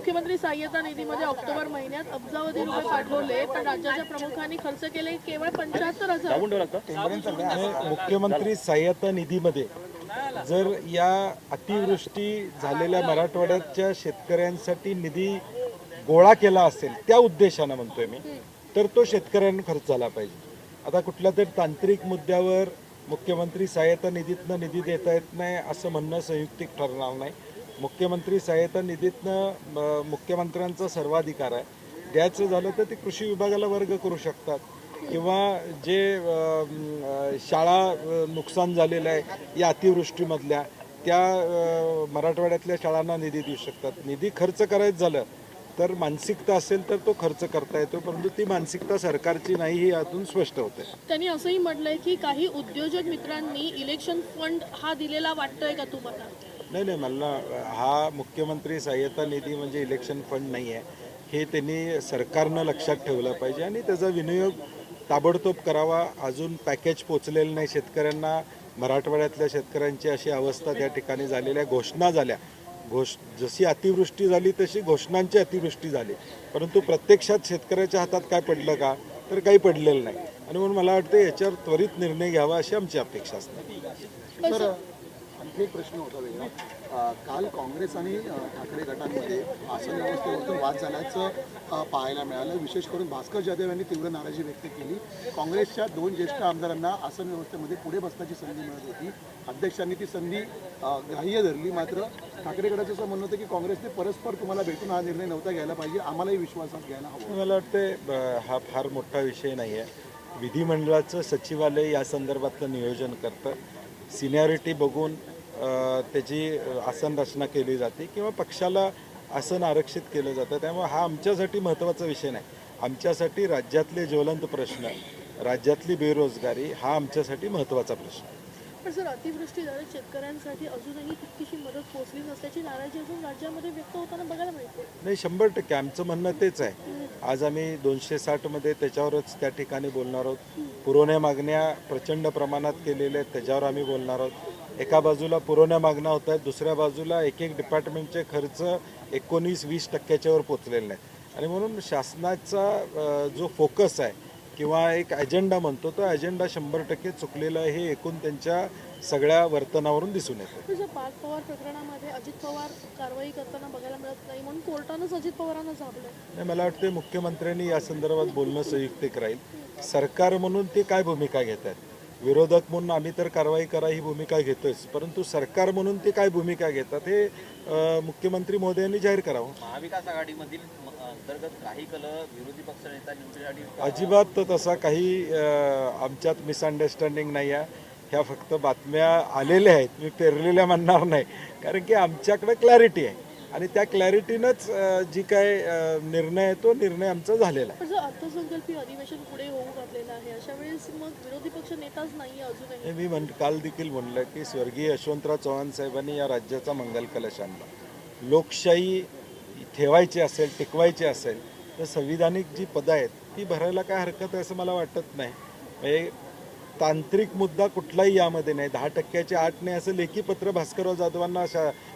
मुख्यमंत्री सहाय्यता निधीमध्ये ऑक्टोबर महिन्यात अब्जावधी रुपये पाठवले, पण राज्याच्या प्रमुखांनी खर्च केले केवळ 75,000. मुख्यमंत्री सहाय्यता निधीमध्ये जर या अतिवृष्टी झालेल्या मराठवाड्याच्या शेतकऱ्यांसाठी निधी गोळा केला असेल त्या उद्देशानं म्हणतोय मी, तर तो शेतकऱ्यांना खर्च झाला पाहिजे. आता कुठल्या तरी तांत्रिक मुद्द्यावर मुख्यमंत्री सहाय्यता निधीतनं निधी देता येत नाही असं म्हणणं संयुक्तिक ठरणार नाही. मुख्यमंत्री सहाय्यता निधीतनं मुख्यमंत्र्यांचा सर्वाधिकार आहे. द्यायचं झालं तर ते कृषी विभागाला वर्ग करू शकतात किंवा जे शाळा नुकसान झालेलं आहे या अतिवृष्टीमधल्या त्या मराठवाड्यातल्या शाळांना निधी देऊ शकतात. निधी खर्च करायचं झालं तर मानसिकता असेल तर तो खर्च करता येतो, परंतु ती मानसिकता सरकारची नाही ही यातून स्पष्ट होते. त्यांनी असंही म्हटलंय की काही उद्योजक मित्रांनी इलेक्शन फंड हा दिलेला वाटतोय का तुम्हाला? नाही, मला हा मुख्यमंत्री सहाय्यता निधी म्हणजे इलेक्शन फंड नाही आहे हे त्यांनी सरकारनं लक्षात ठेवलं पाहिजे आणि त्याचा विनियोग ताबडतोब करावा. अजून पॅकेज पोचलेलं नाही शेतकऱ्यांना. मराठवाड्यातल्या शेतकऱ्यांची अशी अवस्था त्या ठिकाणी झालेल्या, घोषणा झाल्या, जशी अतिवृष्टी झाली तशी घोषणांची अतिवृष्टी झाली, परंतु प्रत्यक्षात शेतकऱ्याच्या हातात काय पडलं का, तर काही पडलेलं नाही. आणि म्हणून मला वाटतं याच्यावर त्वरित निर्णय घ्यावा अशी आमची अपेक्षा असते. तर आणखी एक प्रश्न होता वेगळा. काल काँग्रेस आणि ठाकरे गटांमध्ये आसन व्यवस्थेवरतून वाद झाल्याचं पाहायला मिळालं. विशेष करून भास्कर जाधव यांनी तीव्र नाराजी व्यक्त केली. काँग्रेसच्या 2 ज्येष्ठ आमदारांना आसन व्यवस्थेमध्ये पुढे बसण्याची संधी मिळत होती. अध्यक्षांनी ती संधी ग्राह्य धरली. मात्र ठाकरे गटाचं असं म्हणणं होतं की काँग्रेसने परस्पर तुम्हाला भेटून हा निर्णय नव्हता घ्यायला पाहिजे, आम्हालाही विश्वासात घ्यायला हवा. मला वाटतं हा फार मोठा विषय नाही आहे. विधिमंडळाचं सचिवालय या संदर्भातलं नियोजन करतं. सिनियरिटी बघून त्याची आसन रचना केली जाते किंवा पक्षाला आसन आरक्षित केलं जातं. त्यामुळे हा आमच्यासाठी महत्त्वाचा विषय नाही. आमच्यासाठी राज्यातले ज्वलंत प्रश्न, राज्यातली बेरोजगारी हा आमच्यासाठी महत्त्वाचा प्रश्न आहे. पण सर, अतिवृष्टी झाली, शेतकऱ्यांसाठी अजूनही तितकीशी मदत पोहोचली नसल्याची नाराजी अजून राज्यामध्ये व्यक्त होताना बघायला मिळते. नाही, 100% आमचं म्हणणं तेच आहे. आज आम्ही 260 मध्ये त्याच्यावरच त्या ठिकाणी बोलणार आहोत. पुरवण्या मागण्या प्रचंड प्रमाणात केलेल्या आहेत, त्याच्यावर आम्ही बोलणार आहोत. एका बाजूला पुरवण्या मागण्या होत आहेत, दुसऱ्या बाजूला एक डिपार्टमेंटचे खर्च 19-20% वर पोचलेले नाहीत. आणि म्हणून शासनाचा जो फोकस आहे किंवा एक अजेंडा म्हणतो तो अजेंडा 100% चुकलेला आहे हे एकूण त्यांच्या सगळ्या वर्तनावरून दिसून येतं. पार्थ पवार प्रकरणामध्ये अजित पवार कारवाई करताना बघायला मिळत नाही म्हणून कोर्टानंच अजित पवारांना झापलं. नाही, मला वाटतं मुख्यमंत्र्यांनी या संदर्भात बोलणं संयुक्तिक राहील. सरकार म्हणून ते काय भूमिका घेत आहेत, विरोधक म्हणून आम्ही तर कारवाई करा ही भूमिका घेतोयच, परंतु सरकार म्हणून ते काय भूमिका घेतात हे मुख्यमंत्री महोदयांनी जाहीर करावं. महाविकास आघाडीमधील अंतर्गत काही कल विरोधी पक्षनेता अजिबात तसा काही आमच्यात मिसअंडरस्टँडिंग नाही आहे. ह्या फक्त बातम्या आलेल्या आहेत, मी पेरलेल्या म्हणणार नाही, कारण की आमच्याकडे क्लॅरिटी आहे आणि त्या क्लॅरिटीनंच जी काय निर्णय आहे तो निर्णय आमचा झालेला आहे. जर अर्थसंकल्पीय अधिवेशन पुढे होऊ घातलेलं आहे अशा वेळेस मग विरोधी पक्ष नेताच नाही अजूनही. मी काल देखील म्हणलं की स्वर्गीय यशवंतराव चव्हाण साहेबांनी या राज्याचा मंगल कलश आणला. लोकशाही ठेवायची असेल, टिकवायची असेल तर संविधानिक जी पदं आहेत ती भरायला काय हरकत आहे असं मला वाटत नाही. म्हणजे तांत्रिक मुद्दा कुठलाही यामध्ये नाही. 10%चे 8 नाही असं लेखी पत्र भास्करराव जाधवांना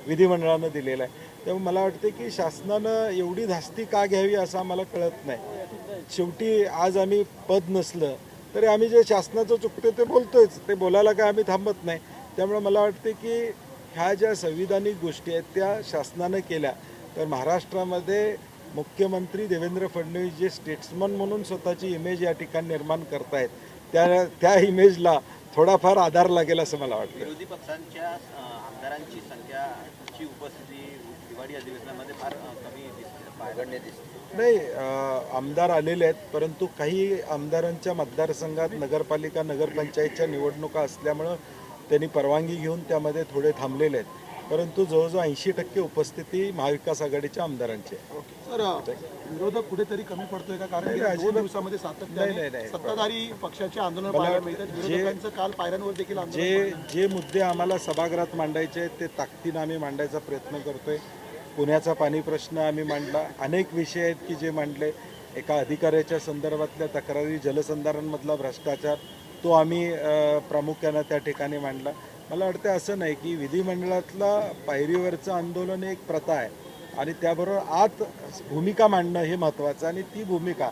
विधिमंडळानं दिलेलं आहे. त्यामुळे मला वाटते की शासनानं एवढी धास्ती का घ्यावी असं आम्हाला कळत नाही. शेवटी आज आम्ही पद नसलं तरी आम्ही जे शासनाचं चुकते ते बोलतोयच, ते बोलायला काय आम्ही थांबत नाही. त्यामुळे मला वाटते की ह्या ज्या संविधानिक गोष्टी आहेत त्या शासनानं केल्या तर महाराष्ट्रामध्ये मुख्यमंत्री देवेंद्र फडणवीस जे स्टेट्समन म्हणून स्वतःची इमेज या ठिकाणी निर्माण करतायत त्या इमेजला थोडाफार आधार लागेल असं मला वाटतं. विरोधी पक्षांच्या आमदारांची संख्याची उपस्थिती दिवाळी अधिवेशनामध्ये फार कमी पायगडणे दिसते. नाही, आमदार आलेले आहेत, परंतु काही आमदारांच्या मतदारसंघात नगरपालिका नगरपंचायतच्या निवडणुका असल्यामुळं त्यांनी परवानगी घेऊन त्यामध्ये थोडे थांबलेले आहेत, परंतु जवळजवळ 80% उपस्थिती महाविकास आघाडीच्या आमदारांची आहे. सर, विरोधक कुठेतरी कमी पडतोय का? कारण 2 दिवसामध्ये सातत्याने सत्ताधारी पक्षाचे आंदोलन पाहायला मिळतात. विरोधकांचं काल पायऱ्यांवर देखील जे मुद्दे आम्हाला सभागृहात मांडायचे आहेत ते ताकदीनं आम्ही मांडायचा प्रयत्न करतोय. पुण्याचा पाणी प्रश्न आम्ही मांडला, अनेक विषय आहेत की जे मांडले. एका अधिकाऱ्याच्या संदर्भातल्या तक्रारी, जलसंधारणमधला भ्रष्टाचार तो आम्ही प्रामुख्यानं त्या ठिकाणी मांडला. मला वाटतं असं नाही की विधिमंडळातला पायरीवरचं आंदोलन एक प्रथा आहे आणि त्याबरोबर आत भूमिका मांडणं हे महत्त्वाचं आणि ती भूमिका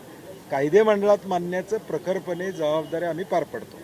कायदे मंडळात मांडण्याचं प्रखरपणे जबाबदारी आम्ही पार पडतो.